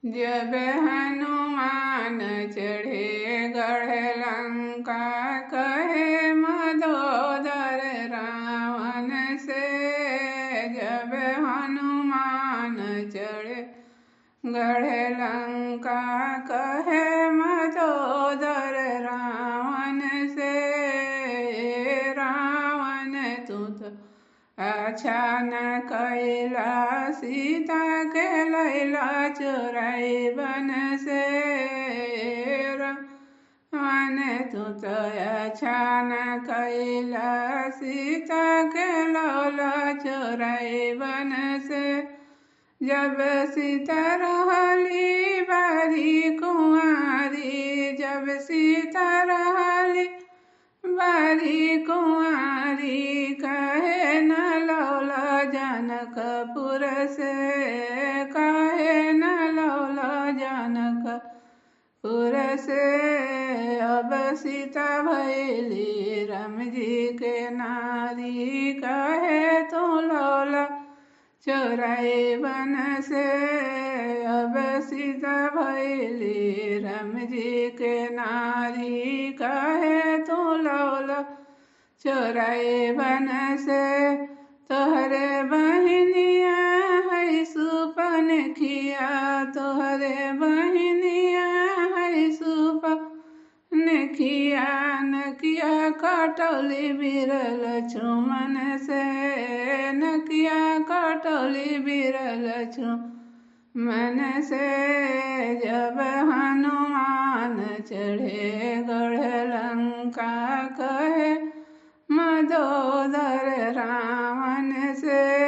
जब हनुमान चढ़े गढ़ लंका, कहे मदोदर रावण से। जब हनुमान चढ़े गढ़ लंका, कहे मदोदर रावण से। रावण तू तो अच्छा न कैला, सीता के लैला चोराई बन से। रावण तू तो अच्छा न कैला, सीता के लैला चोराई बन से। जब सीता रहली बारी कुंवारी, जब सीता रहली बारी कुंवारी, कहे न लौला जनकपुर से। कहे न लौला जनकपुर से। अब सीता भैली राम जी के नारी, कहे तू लौला चोराई बन से। अब सीता भैली राम जी के नारी, कहे तू लौला चोराई बन से। तोहरे बहनिया है सुपन खिया, तोहरे बहनिया है सुपन खिया। नकिया कटौली बिरल छुमन से, नकिया कटौली बिरल छुमन से। जब हनुमान चढ़े गढ़ लंका, कहे मदोदर रावण से।